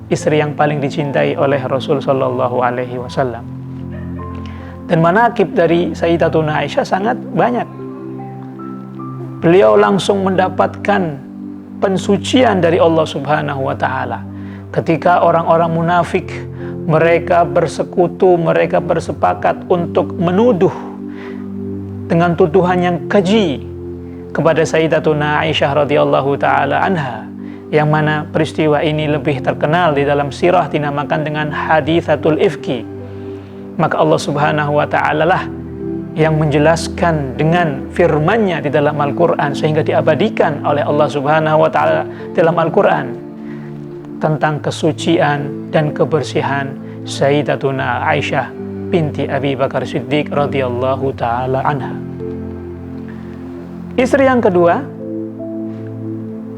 istri yang paling dicintai oleh Rasul Shallallahu Alaihi Wasallam. Dan manaqib dari Sayyidatuna Aisyah sangat banyak. Beliau langsung mendapatkan pensucian dari Allah Subhanahu wa Ta'ala. Ketika orang-orang munafik, mereka bersekutu, mereka bersepakat untuk menuduh dengan tuduhan yang keji kepada Sayyidatuna Aisyah radhiyallahu ta'ala anha, yang mana peristiwa ini lebih terkenal di dalam sirah dinamakan dengan haditsatul ifki. Maka Allah Subhanahu wa Ta'ala lah yang menjelaskan dengan firman-Nya di dalam Al-Quran, sehingga diabadikan oleh Allah Subhanahu wa Ta'ala dalam Al-Quran tentang kesucian dan kebersihan Sayyidatuna Aisyah binti Abi Bakar Siddiq radhiyallahu ta'ala anha. Istri yang kedua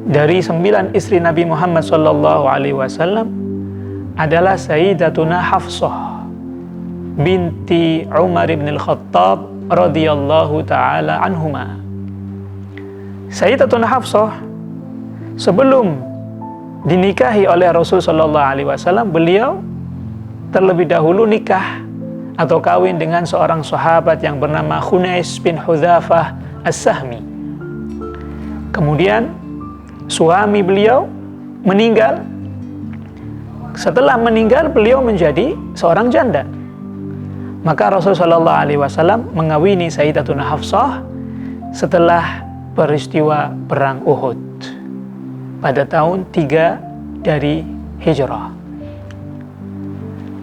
dari 9 istri Nabi Muhammad sallallahu alaihi wasallam adalah Sayyidatuna Hafsah binti Umar ibn al-Khattab radhiyallahu ta'ala anhuma. Sayyidatuna Hafsah sebelum dinikahi oleh Rasul sallallahu alaihi wasallam, beliau terlebih dahulu nikah atau kawin dengan seorang sahabat yang bernama Khunais bin Hudzafah As-Sahmi. Kemudian suami beliau meninggal. Setelah meninggal, beliau menjadi seorang janda. Maka Rasul sallallahu alaihi wasallam mengawini Sayyidatuna Hafsah setelah peristiwa perang Uhud pada tahun 3 dari Hijrah.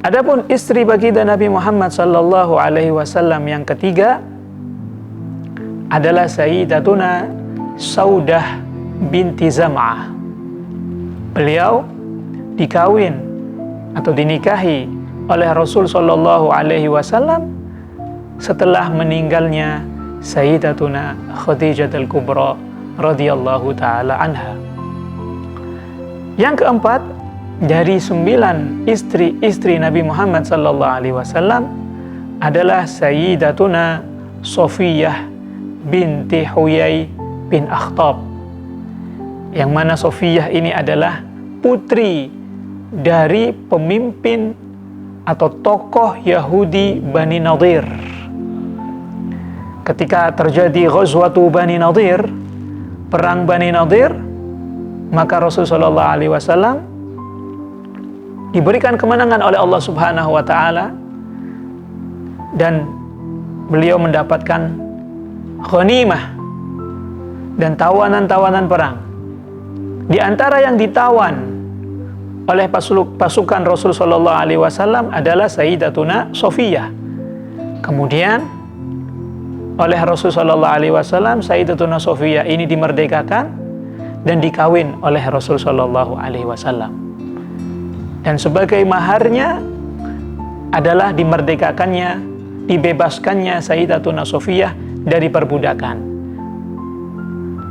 Adapun istri baginda Nabi Muhammad sallallahu alaihi wasallam yang ketiga adalah Sayyidatuna Saudah binti Zam'ah. Beliau dikawin atau dinikahi oleh Rasul sallallahu alaihi wasallam setelah meninggalnya Sayyidatuna Khadijah al-Kubra radhiyallahu taala anha. Yang keempat dari 9 istri-istri Nabi Muhammad sallallahu alaihi wasallam adalah Sayyidatuna Safiyah binti Huyai bin Akhtab, yang mana Safiyah ini adalah putri dari pemimpin atau tokoh Yahudi Bani Nadir. Ketika terjadi Ghazwatu Bani Nadir, perang Bani Nadir, maka Rasulullah sallallahu alaihi wasallam diberikan kemenangan oleh Allah Subhanahu wa taala dan beliau mendapatkan ghanimah dan tawanan-tawanan perang. Di antara yang ditawan oleh pasukan Rasul sallallahu alaihi wasallam adalah Sayyidatuna Safiyah. Kemudian oleh Rasul sallallahu alaihi wasallam Sayyidatuna Safiyah ini dimerdekakan dan dikawin oleh Rasul sallallahu alaihi wasallam. Dan sebagai maharnya adalah dimerdekakannya, dibebaskannya Sayyidatuna Safiyah dari perbudakan.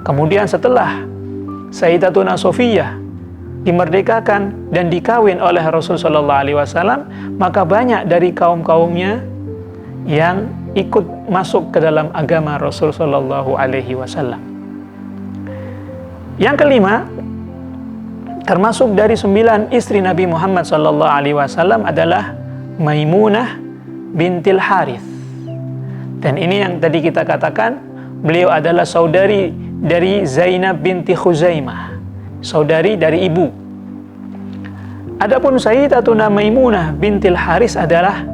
Kemudian setelah Sayyidatuna Safiyah dimerdekakan dan dikawin oleh Rasul sallallahu alaihi wasallam, maka banyak dari kaum-kaumnya yang ikut masuk ke dalam agama Rasul sallallahu alaihi wasallam. Yang kelima, termasuk dari 9 istri Nabi Muhammad sallallahu alaihi wasallam adalah Maimunah bintil Harith. Dan ini yang tadi kita katakan, beliau adalah saudari dari Zainab binti Khuzaimah, saudari dari ibu. Adapun Sayyidatuna Maimunah bintil Haris adalah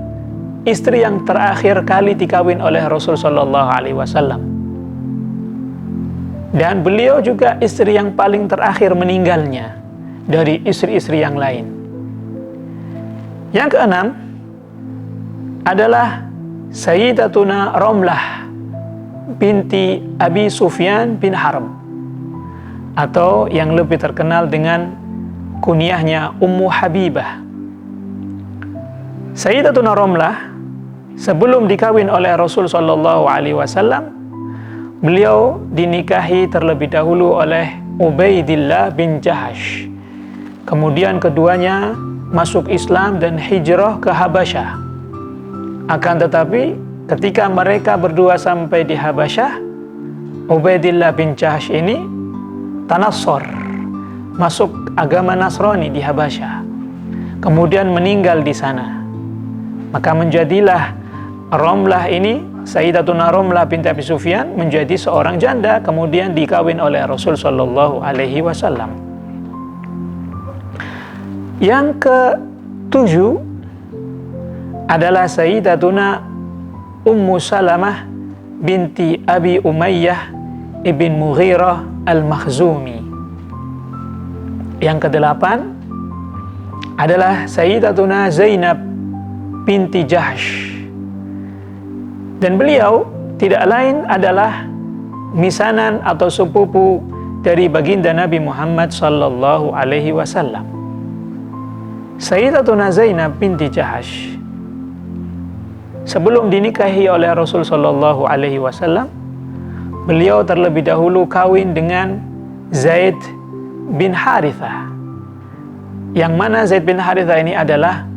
istri yang terakhir kali dikawin oleh Rasul sallallahu alaihi wasallam. Dan beliau juga istri yang paling terakhir meninggalnya dari istri-istri yang lain. Yang keenam adalah Sayyidatuna Ramlah binti Abi Sufyan bin Harb, atau yang lebih terkenal dengan kunyahnya Ummu Habibah. Sayyidatuna Ramlah sebelum dikawin oleh Rasul sallallahu alaihi wasallam, beliau dinikahi terlebih dahulu oleh Ubaidillah bin Jahash. Kemudian keduanya masuk Islam dan hijrah ke Habasyah. Akan tetapi ketika mereka berdua sampai di Habasyah, Ubaidillah bin Jahash ini tanassar, masuk agama Nasrani di Habasyah. kemudian meninggal di sana. Maka menjadilah Romlah ini, Sayyidatuna Romlah binti Abi Sufyan, menjadi seorang janda, kemudian dikawin oleh Rasul Shallallahu Alaihi Wasallam. Yang ketujuh adalah Sayyidatuna Ummu Salamah binti Abi Umayyah ibn Mughirah al-Makhzumi. Yang kedelapan adalah Sayyidatuna Zainab binti Jahsh, dan beliau tidak lain adalah misanan atau sepupu dari baginda Nabi Muhammad sallallahu alaihi wasallam. Sayyidatuna Zainab binti Jahsh sebelum dinikahi oleh Rasul sallallahu alaihi wasallam, beliau terlebih dahulu kawin dengan Zaid bin Harithah, yang mana Zaid bin Harithah ini adalah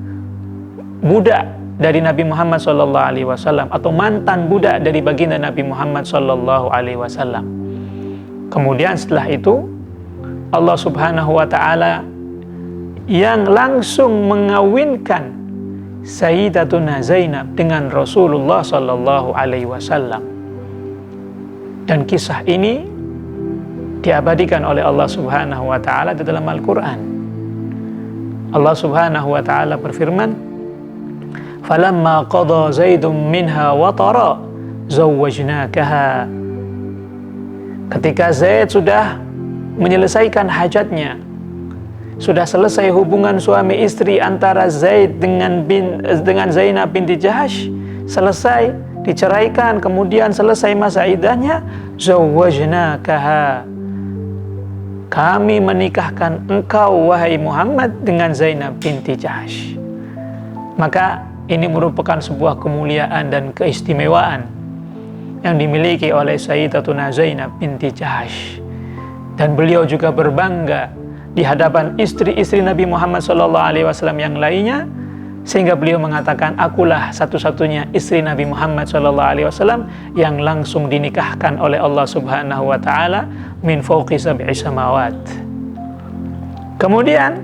budak dari Nabi Muhammad sallallahu alaihi wasallam, atau mantan budak dari baginda Nabi Muhammad sallallahu alaihi wasallam. Kemudian setelah itu Allah Subhanahu wa taala yang langsung mengawinkan Sayyidatuna Zainab dengan Rasulullah sallallahu alaihi wasallam. Dan kisah ini diabadikan oleh Allah Subhanahu wa taala di dalam Al-Qur'an. Allah Subhanahu wa taala berfirman, "Falamma qada Zaidun minha watara zawwajnakaha." Ketika Zaid sudah menyelesaikan hajatnya, sudah selesai hubungan suami istri antara Zaid dengan Zainab binti Jahsh, selesai diceraikan, kemudian selesai masa iddahnya, zawwajnakaha, kami menikahkan engkau wahai Muhammad dengan Zainab binti Jahsh. Maka ini merupakan sebuah kemuliaan dan keistimewaan yang dimiliki oleh Sayyidatuna Zainab binti Jahsh, dan beliau juga berbangga di hadapan istri-istri Nabi Muhammad SAW yang lainnya, sehingga beliau mengatakan, akulah satu-satunya istri Nabi Muhammad SAW yang langsung dinikahkan oleh Allah Subhanahu wa taala min fawqi sab'i samawat. Kemudian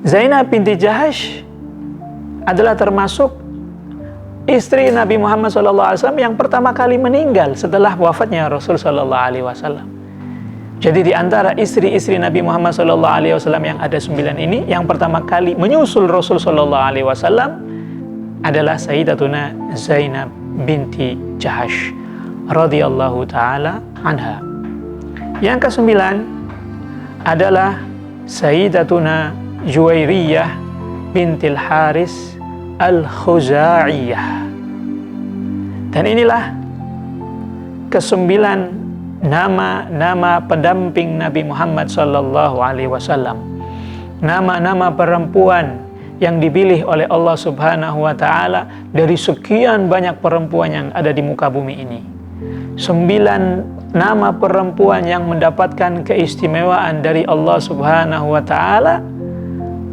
Zainab binti Jahsh adalah termasuk istri Nabi Muhammad SAW yang pertama kali meninggal setelah wafatnya Rasul SAW. Jadi di antara istri-istri Nabi Muhammad SAW yang ada 9 ini, yang pertama kali menyusul Rasul SAW adalah Sayyidatuna Zainab binti Jahsh radhiyallahu taala anha. Yang kesembilan adalah Sayyidatuna Juwairiyah bintil Haris Al-Khuza'iyah. Dan inilah kesembilan nama-nama pendamping Nabi Muhammad sallallahu alaihi wasallam. Nama-nama perempuan yang dipilih oleh Allah Subhanahu wa taala dari sekian banyak perempuan yang ada di muka bumi ini. 9 nama perempuan yang mendapatkan keistimewaan dari Allah Subhanahu wa taala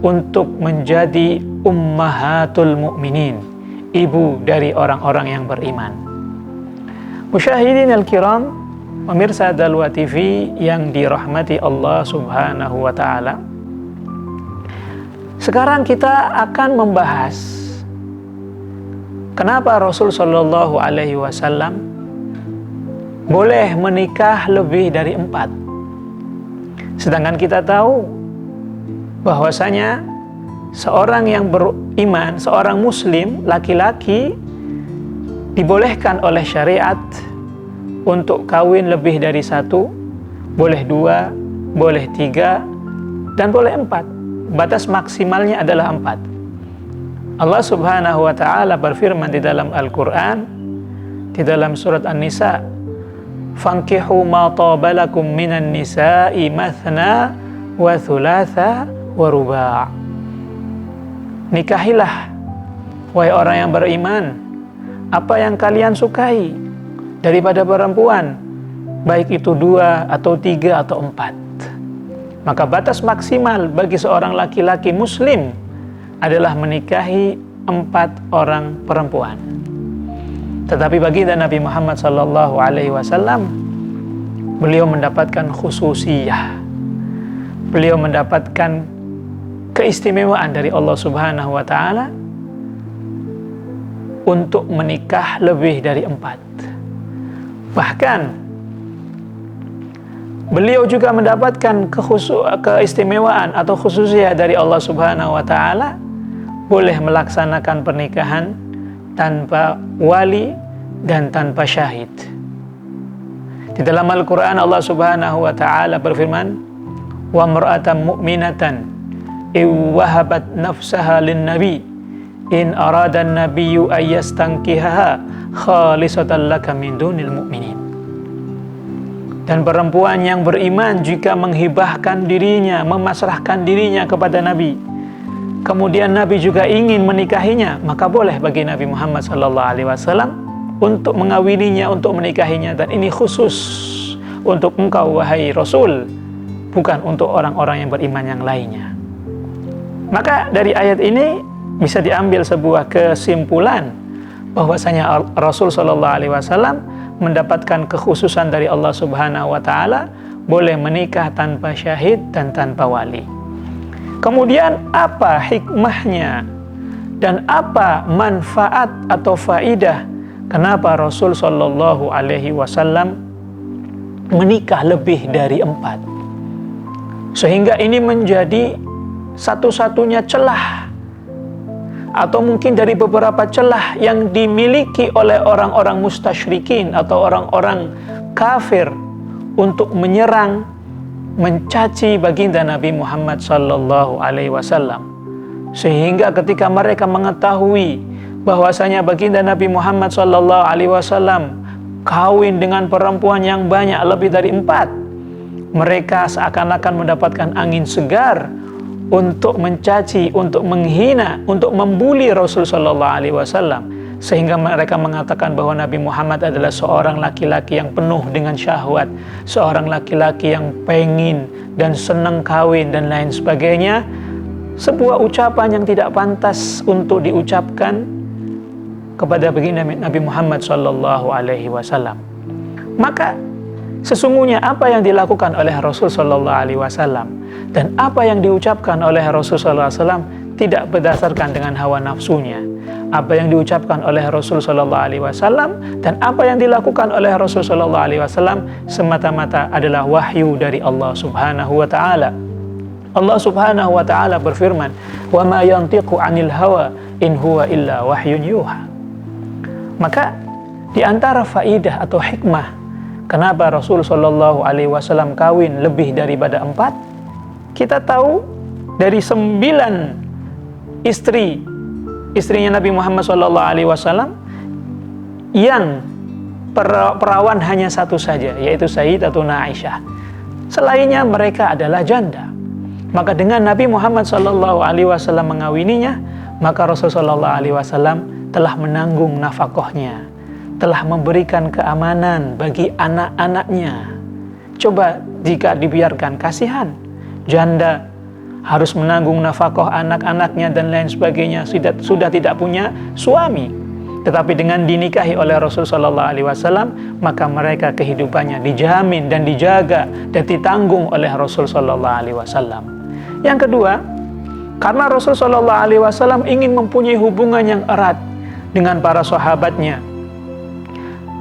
untuk menjadi ummahatul mu'minin, ibu dari orang-orang yang beriman. Musyahidin al-kiram, pemirsa Dalwa TV yang dirahmati Allah Subhanahu wa taala. Sekarang kita akan membahas kenapa Rasul sallallahu alaihi wasallam boleh menikah lebih dari 4. Sedangkan kita tahu bahwasanya seorang yang beriman, seorang muslim laki-laki dibolehkan oleh syariat untuk kawin lebih dari 1, boleh 2, boleh 3, dan boleh 4. Batas maksimalnya adalah 4. Allah Subhanahu wa taala berfirman di dalam Al-Qur'an, di dalam surat An-Nisa, "Fankihu ma tabalakum minan nisa'i mathna wa thulatha wa ruba'." Nikahilah wahai orang yang beriman apa yang kalian sukai daripada perempuan, baik itu 2 atau 3 atau 4. Maka batas maksimal bagi seorang laki-laki muslim adalah menikahi 4 orang perempuan. Tetapi baginda Nabi Muhammad sallallahu alaihi wasallam, beliau mendapatkan khususiyah. Beliau mendapatkan keistimewaan dari Allah Subhanahu wa Ta'ala untuk menikah lebih dari 4. Bahkan beliau juga mendapatkan keistimewaan atau khususnya dari Allah Subhanahu wa Ta'ala, boleh melaksanakan pernikahan tanpa wali dan tanpa syahid. Di dalam Al-Quran Allah Subhanahu wa Ta'ala berfirman, wa mar'atan mu'minatan iwahabat nafsaha lin nabi in aradan nabiyyu ayyastankihaha khalisatan laka min dunil mu'minin. Dan perempuan yang beriman jika menghibahkan dirinya, memasrahkan dirinya kepada Nabi, kemudian Nabi juga ingin menikahinya, maka boleh bagi Nabi Muhammad SAW untuk mengawininya, untuk menikahinya. Dan ini khusus untuk engkau wahai Rasul, bukan untuk orang-orang yang beriman yang lainnya. Maka dari ayat ini bisa diambil sebuah kesimpulan bahwasanya Rasul SAW mendapatkan kekhususan dari Allah Subhanahu wa Ta'ala, boleh menikah tanpa syahid dan tanpa wali. Kemudian apa hikmahnya dan apa manfaat atau faidah kenapa Rasul Shallallahu Alaihi Wasallam menikah lebih dari 4, sehingga ini menjadi satu-satunya celah atau mungkin dari beberapa celah yang dimiliki oleh orang-orang mustasyrikin atau orang-orang kafir untuk menyerang, mencaci baginda Nabi Muhammad sallallahu alaihi wasallam. Sehingga ketika mereka mengetahui bahwasanya baginda Nabi Muhammad sallallahu alaihi wasallam kawin dengan perempuan yang banyak, lebih dari 4, mereka seakan-akan mendapatkan angin segar untuk mencaci, untuk menghina, untuk membuli Rasul sallallahu alaihi wasallam, sehingga mereka mengatakan bahwa Nabi Muhammad adalah seorang laki-laki yang penuh dengan syahwat, seorang laki-laki yang pengin dan senang kawin dan lain sebagainya. Sebuah ucapan yang tidak pantas untuk diucapkan kepada baginda Nabi Muhammad sallallahu alaihi wasallam. Maka sesungguhnya apa yang dilakukan oleh Rasul sallallahu alaihi wasallam dan apa yang diucapkan oleh Rasul sallallahu alaihi wasallam tidak berdasarkan dengan hawa nafsunya. Apa yang diucapkan oleh Rasul sallallahu alaihi wasallam dan apa yang dilakukan oleh Rasul sallallahu alaihi wasallam semata-mata adalah wahyu dari Allah Subhanahu wa Ta'ala. Allah Subhanahu wa Ta'ala berfirman, "Wa ma yantiqu 'anil hawa in huwa illa wahyun yuha." Maka di antara faidah atau hikmah kenapa Rasul sallallahu alaihi wasallam kawin lebih daripada 4, kita tahu dari 9 istrinya Nabi Muhammad SAW yang perawan hanya satu saja, yaitu Sayyidatuna Aisyah. Selainnya mereka adalah janda. Maka dengan Nabi Muhammad SAW mengawininya, maka Rasulullah SAW telah menanggung nafkahnya, telah memberikan keamanan bagi anak-anaknya. Coba jika dibiarkan, kasihan janda harus menanggung nafkah anak-anaknya dan lain sebagainya, sudah tidak punya suami. Tetapi dengan dinikahi oleh Rasulullah SAW, maka mereka kehidupannya dijamin dan dijaga dan ditanggung oleh Rasulullah SAW. Yang kedua, karena Rasulullah SAW ingin mempunyai hubungan yang erat dengan para sahabatnya,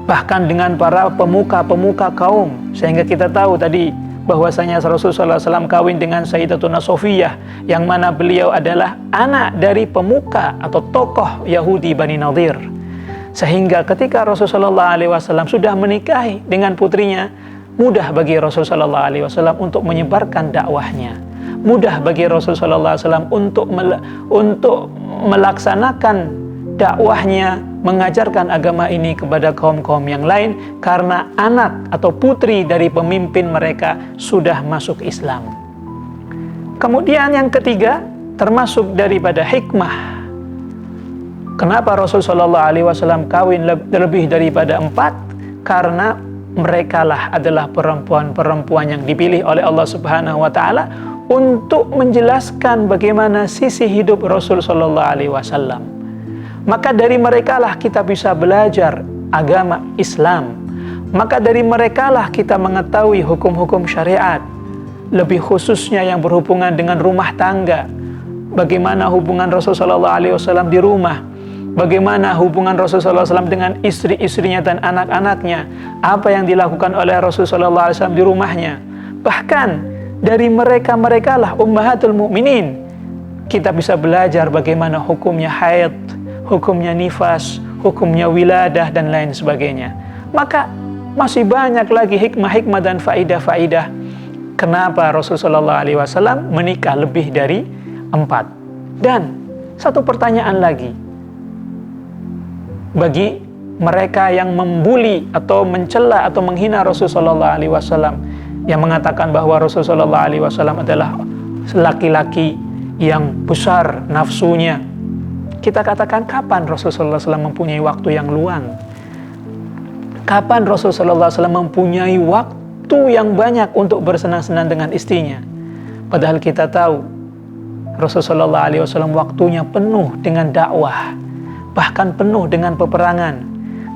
bahkan dengan para pemuka-pemuka kaum, sehingga kita tahu tadi bahwasanya Rasulullah SAW kawin dengan Sayyidatuna Sofiyah, yang mana beliau adalah anak dari pemuka atau tokoh Yahudi Bani Nadir. Sehingga ketika Rasulullah SAW sudah menikahi dengan putrinya, mudah bagi Rasulullah SAW untuk menyebarkan dakwahnya, mudah bagi Rasulullah SAW untuk melaksanakan dakwahnya, mengajarkan agama ini kepada kaum-kaum yang lain, karena anak atau putri dari pemimpin mereka sudah masuk Islam. Kemudian yang ketiga, termasuk daripada hikmah kenapa Rasulullah SAW kawin lebih daripada 4, karena merekalah adalah perempuan-perempuan yang dipilih oleh Allah Subhanahu wa Ta'ala untuk menjelaskan bagaimana sisi hidup Rasulullah SAW. Maka dari merekalah kita bisa belajar agama Islam. Maka dari merekalah kita mengetahui hukum-hukum syariat, lebih khususnya yang berhubungan dengan rumah tangga, bagaimana hubungan Rasulullah SAW di rumah, bagaimana hubungan Rasulullah SAW dengan istri-istrinya dan anak-anaknya, apa yang dilakukan oleh Rasulullah SAW di rumahnya. Bahkan dari mereka lah ummahatul mukminin kita bisa belajar bagaimana hukumnya haid, hukumnya nifas, hukumnya wiladah dan lain sebagainya. Maka masih banyak lagi hikmah-hikmah dan faidah-faidah kenapa Rasulullah SAW menikah lebih dari 4. Dan satu pertanyaan lagi, bagi mereka yang membuli atau mencela atau menghina Rasulullah SAW, yang mengatakan bahwa Rasulullah SAW adalah laki-laki yang besar nafsunya, kita katakan, kapan Rasulullah SAW mempunyai waktu yang luang? Kapan Rasulullah SAW mempunyai waktu yang banyak untuk bersenang-senang dengan istrinya? Padahal kita tahu Rasulullah SAW waktunya penuh dengan dakwah, bahkan penuh dengan peperangan.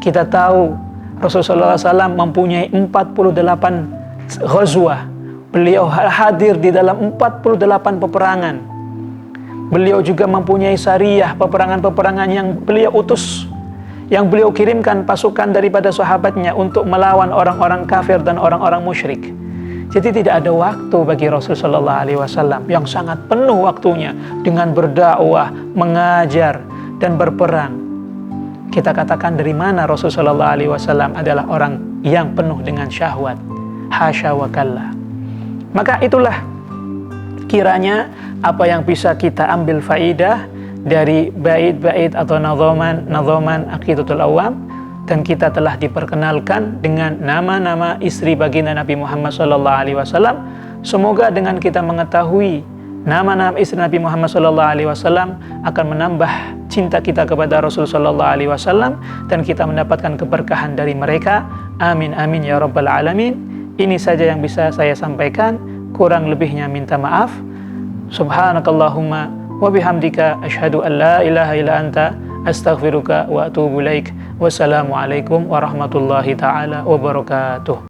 Kita tahu Rasulullah SAW mempunyai 48 ghazwah. Beliau hadir di dalam 48 peperangan. Beliau juga mempunyai sariyah, peperangan-peperangan yang beliau utus, yang beliau kirimkan pasukan daripada sahabatnya untuk melawan orang-orang kafir dan orang-orang musyrik. Jadi tidak ada waktu bagi Rasulullah SAW yang sangat penuh waktunya dengan berdakwah, mengajar, dan berperang. Kita katakan dari mana Rasulullah SAW adalah orang yang penuh dengan syahwat. Hasya wa kalla. Maka itulah kiranya apa yang bisa kita ambil faidah dari bait-bait atau nadhaman Aqidatul Awam. Dan kita telah diperkenalkan dengan nama-nama istri baginda Nabi Muhammad SAW. Semoga dengan kita mengetahui nama-nama istri Nabi Muhammad SAW akan menambah cinta kita kepada Rasul SAW, dan kita mendapatkan keberkahan dari mereka. Amin amin ya rabbal alamin. Ini saja yang bisa saya sampaikan, kurang lebihnya minta maaf. Subhanakallahumma wa bihamdika asyhadu an la ilaha illa anta astaghfiruka wa atubu ilaik. Wassalamualaikum warahmatullahi taala wabarakatuh.